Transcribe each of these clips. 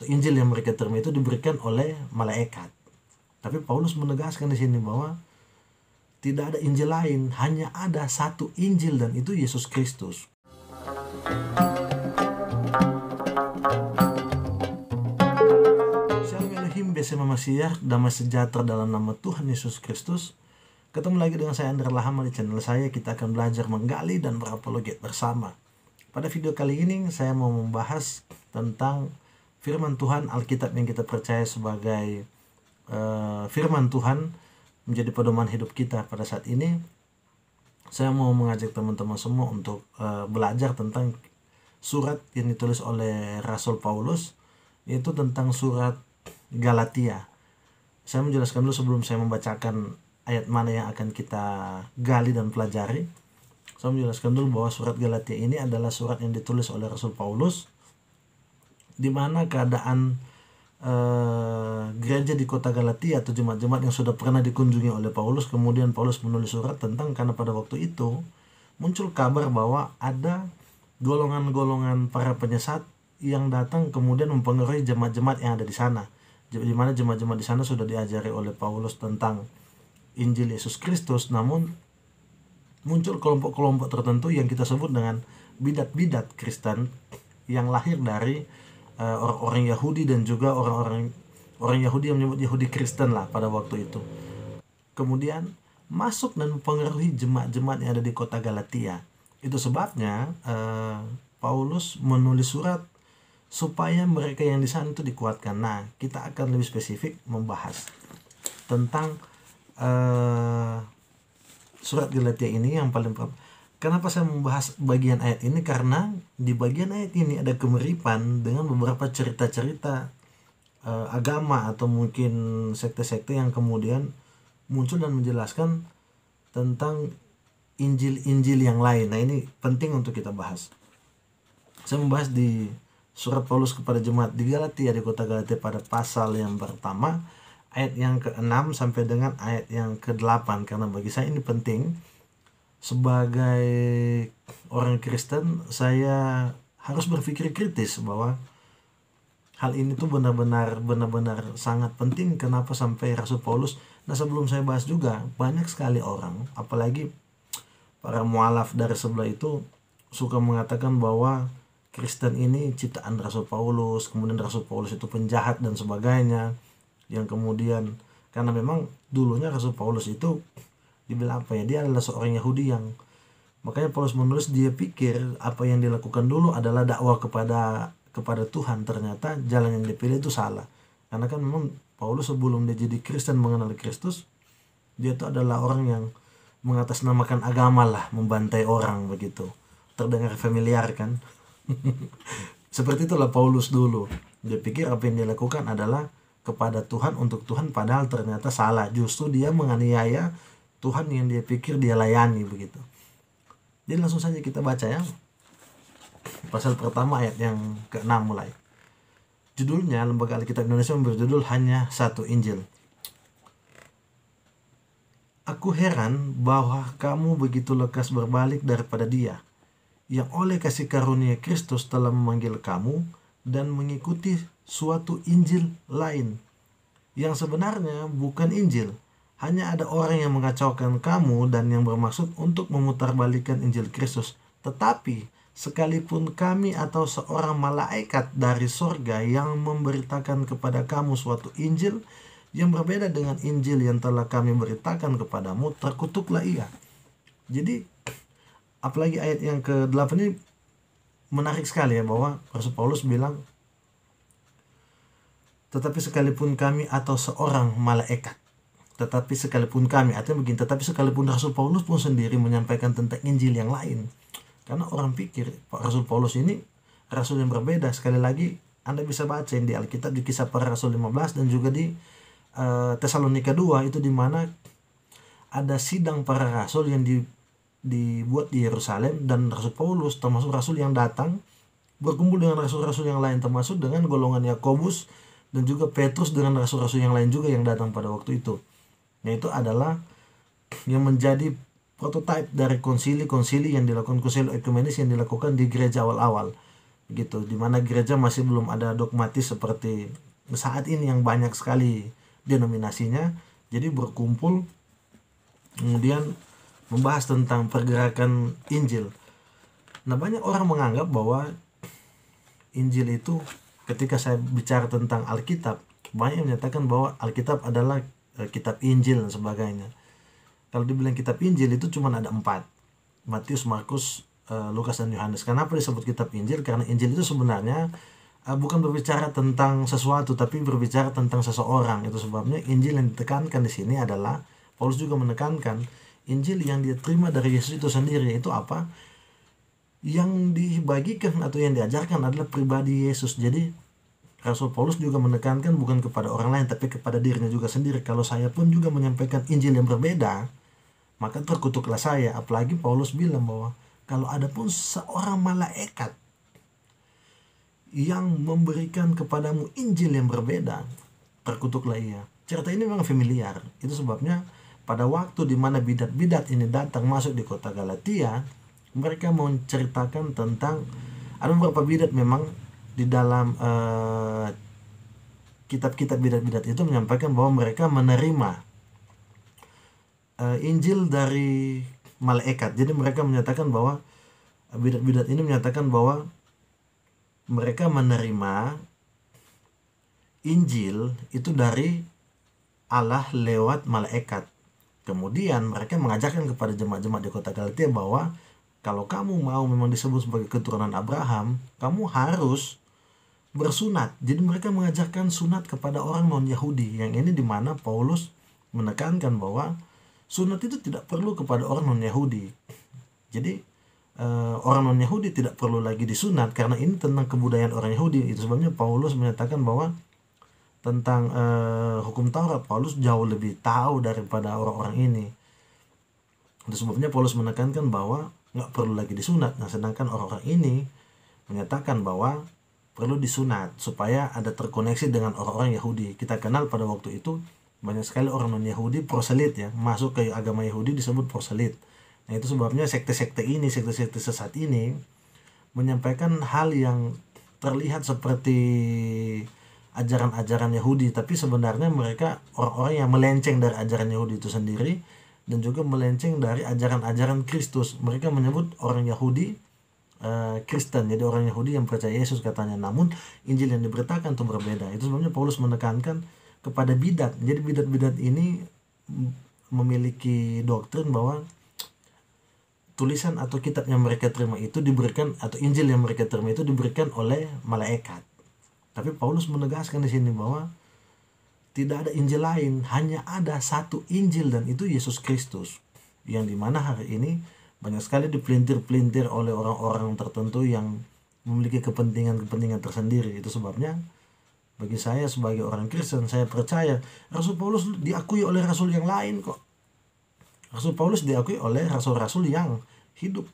Injil yang mereka terima itu diberikan oleh malaikat. Tapi Paulus menegaskan di sini bahwa tidak ada Injil lain, hanya ada satu Injil dan itu Yesus Kristus. Shalom Elohim, Besema Mashiach, damai sejahtera dalam nama Tuhan Yesus Kristus. Ketemu lagi dengan saya Andra Lahama di channel saya. Kita akan belajar menggali dan berapologet bersama. Pada video kali ini saya mau membahas tentang firman Tuhan, Alkitab yang kita percaya sebagai firman Tuhan menjadi pedoman hidup kita pada saat ini. Saya mau mengajak teman-teman semua untuk belajar tentang surat yang ditulis oleh Rasul Paulus, yaitu tentang surat Galatia. Saya menjelaskan dulu sebelum saya membacakan ayat mana yang akan kita gali dan pelajari. Saya menjelaskan dulu bahwa surat Galatia ini adalah surat yang ditulis oleh Rasul Paulus, di mana keadaan gereja di kota Galatia atau jemaat-jemaat yang sudah pernah dikunjungi oleh Paulus. Kemudian Paulus menulis surat tentang, karena pada waktu itu muncul kabar bahwa ada golongan-golongan para penyesat yang datang kemudian mempengaruhi jemaat-jemaat yang ada di sana, di mana jemaat-jemaat di sana sudah diajari oleh Paulus tentang Injil Yesus Kristus. Namun muncul kelompok-kelompok tertentu yang kita sebut dengan bidat-bidat Kristen yang lahir dari orang-orang Yahudi dan juga orang Yahudi yang menyebut Yahudi Kristen lah pada waktu itu. Kemudian masuk dan mempengaruhi jemaat-jemaat yang ada di kota Galatia. Itu sebabnya Paulus menulis surat supaya mereka yang di sana itu dikuatkan. Nah, kita akan lebih spesifik membahas tentang surat Galatia ini yang paling pertama. Kenapa saya membahas bagian ayat ini? Karena di bagian ayat ini ada kemiripan dengan beberapa cerita-cerita agama atau mungkin sekte-sekte yang kemudian muncul dan menjelaskan tentang Injil-Injil yang lain. Nah, ini penting untuk kita bahas. Saya membahas di surat Paulus kepada jemaat di Galatia, di kota Galatia, pada pasal yang pertama, ayat yang ke-6 sampai dengan ayat yang ke-8. Karena bagi saya ini penting. Sebagai orang Kristen, saya harus berpikir kritis bahwa hal ini tuh benar-benar sangat penting. Kenapa sampai Rasul Paulus? Nah, sebelum saya bahas juga, banyak sekali orang, apalagi para mualaf dari sebelah itu, suka mengatakan bahwa Kristen ini ciptaan Rasul Paulus, kemudian Rasul Paulus itu penjahat dan sebagainya. Yang kemudian, karena memang dulunya Rasul Paulus itu dibilang apa ya, dia adalah seorang Yahudi yang, makanya Paulus menulis, dia pikir apa yang dilakukan dulu adalah dakwah kepada Tuhan. Ternyata jalan yang dipilih itu salah, karena kan memang Paulus sebelum dia jadi Kristen, mengenal Kristus, dia itu adalah orang yang mengatasnamakan agama lah, membantai orang begitu. Terdengar familiar kan? Seperti itulah Paulus dulu. Dia pikir apa yang dia lakukan adalah kepada Tuhan, untuk Tuhan, padahal ternyata salah. Justru dia menganiaya Tuhan yang dia pikir dia layani begitu. Jadi langsung saja kita baca ya. Pasal pertama ayat yang ke-6 mulai. Judulnya, Lembaga Alkitab Indonesia memberi judul Hanya Satu Injil. Aku heran bahwa kamu begitu lekas berbalik daripada Dia, yang oleh kasih karunia Kristus telah memanggil kamu dan mengikuti suatu Injil lain, yang sebenarnya bukan Injil. Hanya ada orang yang mengacaukan kamu dan yang bermaksud untuk memutarbalikkan Injil Kristus. Tetapi sekalipun kami atau seorang malaikat dari sorga yang memberitakan kepada kamu suatu Injil yang berbeda dengan Injil yang telah kami beritakan kepadamu, terkutuklah ia. Jadi apalagi ayat yang ke-8 ini menarik sekali ya, bahwa Rasul Paulus bilang, tetapi sekalipun kami atau seorang malaikat. Tetapi sekalipun kami, artinya begini, tetapi sekalipun Rasul Paulus pun sendiri menyampaikan tentang Injil yang lain. Karena orang pikir Rasul Paulus ini rasul yang berbeda. Sekali lagi Anda bisa baca di Alkitab, di Kisah Para Rasul 15 dan juga di Tesalonika 2, itu di mana ada sidang para rasul yang dibuat di Yerusalem, dan Rasul Paulus termasuk rasul yang datang berkumpul dengan rasul-rasul yang lain, termasuk dengan golongan Yakobus dan juga Petrus, dengan rasul-rasul yang lain juga yang datang pada waktu itu. Nah, itu adalah yang menjadi prototipe dari konsili yang dilakukan, konsili ekumenis yang dilakukan di gereja awal-awal. gitu, dimana gereja masih belum ada dogmatis seperti saat ini yang banyak sekali denominasinya. Jadi berkumpul kemudian membahas tentang pergerakan Injil. Nah, banyak orang menganggap bahwa Injil itu, ketika saya bicara tentang Alkitab, banyak yang menyatakan bahwa Alkitab adalah kitab Injil dan sebagainya. Kalau dibilang kitab Injil itu cuma ada 4, Matius, Markus, Lukas, dan Yohanes. Kenapa disebut kitab Injil? Karena Injil itu sebenarnya bukan berbicara tentang sesuatu, tapi berbicara tentang seseorang. Itu sebabnya Injil yang ditekankan di sini adalah, Paulus juga menekankan, Injil yang dia terima dari Yesus itu sendiri. Itu apa? Yang dibagikan atau yang diajarkan adalah pribadi Yesus. Jadi Rasul Paulus juga menekankan bukan kepada orang lain, tapi kepada dirinya juga sendiri. Kalau saya pun juga menyampaikan Injil yang berbeda, maka terkutuklah saya. Apalagi Paulus bilang bahwa kalau ada pun seorang malaikat yang memberikan kepadamu Injil yang berbeda, terkutuklah ia. Cerita ini memang familiar. Itu sebabnya pada waktu di mana bidat-bidat ini datang masuk di kota Galatia, mereka menceritakan tentang, ada beberapa bidat memang di dalam kitab-kitab bidat-bidat itu menyampaikan bahwa mereka menerima Injil dari malaikat. Jadi mereka menyatakan bahwa bidat-bidat ini menyatakan bahwa mereka menerima Injil itu dari Allah lewat malaikat. Kemudian mereka mengajarkan kepada jemaat-jemaat di kota Galatia bahwa kalau kamu mau memang disebut sebagai keturunan Abraham, kamu harus bersunat. Jadi mereka mengajarkan sunat kepada orang non-Yahudi. Yang ini dimana Paulus menekankan bahwa sunat itu tidak perlu kepada orang non-Yahudi. Jadi orang non-Yahudi tidak perlu lagi disunat karena ini tentang kebudayaan orang Yahudi. Itu sebabnya Paulus menyatakan bahwa tentang hukum Taurat, Paulus jauh lebih tahu daripada orang-orang ini. Itu sebabnya Paulus menekankan bahwa nggak perlu lagi disunat. Nah, sedangkan orang-orang ini menyatakan bahwa perlu disunat supaya ada terkoneksi dengan orang-orang Yahudi. Kita kenal pada waktu itu banyak sekali orang non-Yahudi proselit ya, masuk ke agama Yahudi disebut proselit. Nah, itu sebabnya sekte-sekte ini, sekte-sekte sesat ini menyampaikan hal yang terlihat seperti ajaran-ajaran Yahudi, tapi sebenarnya mereka orang-orang yang melenceng dari ajaran Yahudi itu sendiri dan juga melenceng dari ajaran-ajaran Kristus. Mereka menyebut orang Yahudi Kristen, jadi orang Yahudi yang percaya Yesus katanya. Namun Injil yang diberitakan itu berbeda. Itu sebenarnya Paulus menekankan kepada bidat. Jadi bidat-bidat ini memiliki doktrin bahwa tulisan atau kitab yang mereka terima itu diberikan, atau Injil yang mereka terima itu diberikan oleh malaikat. Tapi Paulus menegaskan di sini bahwa tidak ada Injil lain, hanya ada satu Injil dan itu Yesus Kristus. Yang dimana hari ini banyak sekali dipelintir-pelintir oleh orang-orang tertentu yang memiliki kepentingan-kepentingan tersendiri. Itu sebabnya bagi saya sebagai orang Kristen, saya percaya Rasul Paulus diakui oleh rasul yang lain kok. Rasul Paulus diakui oleh rasul-rasul yang hidup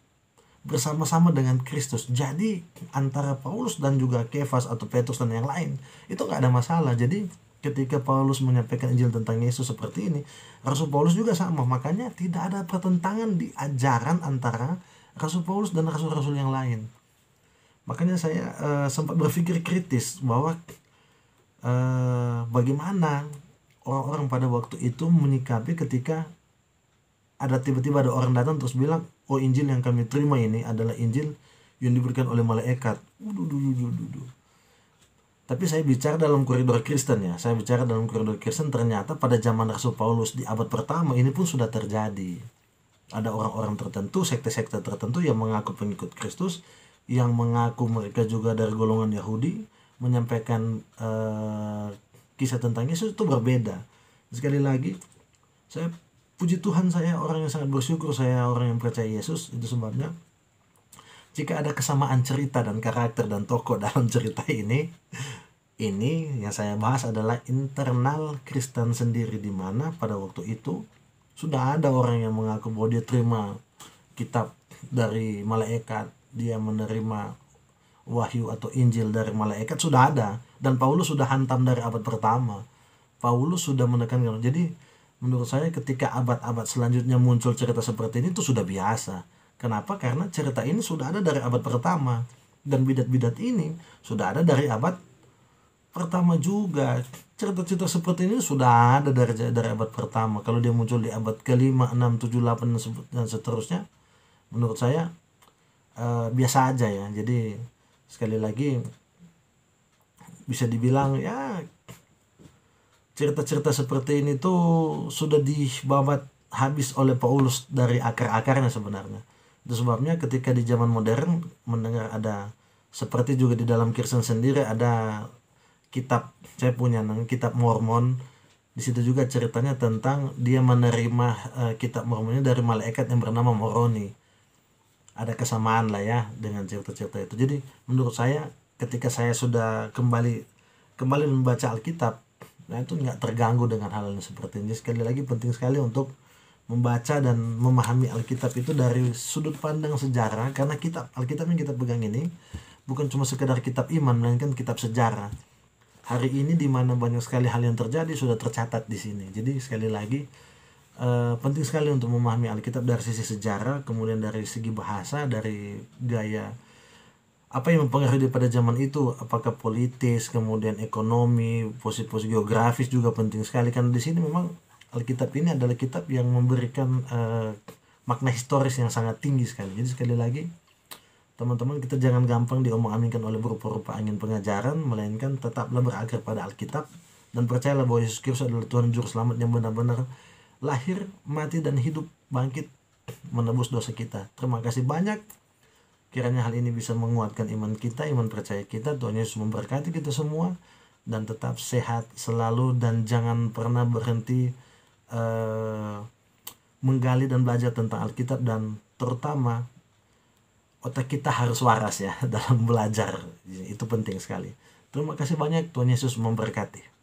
bersama-sama dengan Kristus. Jadi antara Paulus dan juga Kefas atau Petrus dan yang lain itu nggak ada masalah. Jadi ketika Paulus menyampaikan Injil tentang Yesus seperti ini, Rasul Paulus juga sama. Makanya tidak ada pertentangan di ajaran antara Rasul Paulus dan rasul-rasul yang lain. Makanya saya sempat berpikir kritis bahwa bagaimana orang-orang pada waktu itu menyikapi ketika ada tiba-tiba ada orang datang terus bilang, oh Injil yang kami terima ini adalah Injil yang diberikan oleh malaikat. Tapi saya bicara dalam koridor Kristen ya. Saya bicara dalam koridor Kristen, ternyata pada zaman Rasul Paulus di abad pertama ini pun sudah terjadi. Ada orang-orang tertentu, sekte-sekte tertentu yang mengaku pengikut Kristus, yang mengaku mereka juga dari golongan Yahudi, menyampaikan kisah tentang Yesus itu berbeda. Sekali lagi, saya puji Tuhan, saya orang yang sangat bersyukur, saya orang yang percaya Yesus. Itu sebabnya jika ada kesamaan cerita dan karakter dan tokoh dalam cerita ini yang saya bahas adalah internal Kristen sendiri, di mana pada waktu itu sudah ada orang yang mengaku bahwa dia terima kitab dari malaikat, dia menerima wahyu atau Injil dari malaikat, sudah ada. Dan Paulus sudah hantam dari abad pertama. Paulus sudah menekankan. Jadi menurut saya ketika abad-abad selanjutnya muncul cerita seperti ini itu sudah biasa. Kenapa? Karena cerita ini sudah ada dari abad pertama. Dan bidat-bidat ini sudah ada dari abad pertama juga. Cerita-cerita seperti ini sudah ada dari abad pertama. Kalau dia muncul di abad ke-5, 6, 7, 8 dan seterusnya, menurut saya biasa aja ya. Jadi sekali lagi bisa dibilang ya cerita-cerita seperti ini tuh sudah dibabat habis oleh Paulus dari akar-akarnya sebenarnya. Itu sebabnya ketika di zaman modern mendengar ada seperti juga di dalam Kristen sendiri ada kitab, saya punya kitab Mormon. Di situ juga ceritanya tentang dia menerima kitab Mormonnya dari malaikat yang bernama Moroni. Ada kesamaan lah ya dengan cerita-cerita itu. Jadi menurut saya ketika saya sudah kembali membaca Alkitab, nah itu nggak terganggu dengan hal yang seperti ini. Sekali lagi penting sekali untuk membaca dan memahami Alkitab itu dari sudut pandang sejarah, karena Alkitab yang kita pegang ini bukan cuma sekedar kitab iman, melainkan kitab sejarah. Hari ini di mana banyak sekali hal yang terjadi sudah tercatat di sini. Jadi sekali lagi penting sekali untuk memahami Alkitab dari sisi sejarah, kemudian dari segi bahasa, dari gaya apa yang mempengaruhi pada zaman itu, apakah politis, kemudian ekonomi, posisi geografis juga penting sekali. Karena di sini memang Alkitab ini adalah kitab yang memberikan makna historis yang sangat tinggi sekali. Jadi sekali lagi teman-teman, kita jangan gampang diomong-aminkan oleh berupa-rupa angin pengajaran, melainkan tetaplah berakar pada Alkitab dan percayalah bahwa Yesus Kristus adalah Tuhan Juru Selamat yang benar-benar lahir, mati, dan hidup bangkit menebus dosa kita. Terima kasih banyak. Kiranya hal ini bisa menguatkan iman kita, iman percaya kita. Tuhan Yesus memberkati kita semua dan tetap sehat selalu, dan jangan pernah berhenti menggali dan belajar tentang Alkitab, dan terutama otak kita harus waras ya dalam belajar. Itu penting sekali. Terima kasih banyak. Tuhan Yesus memberkati.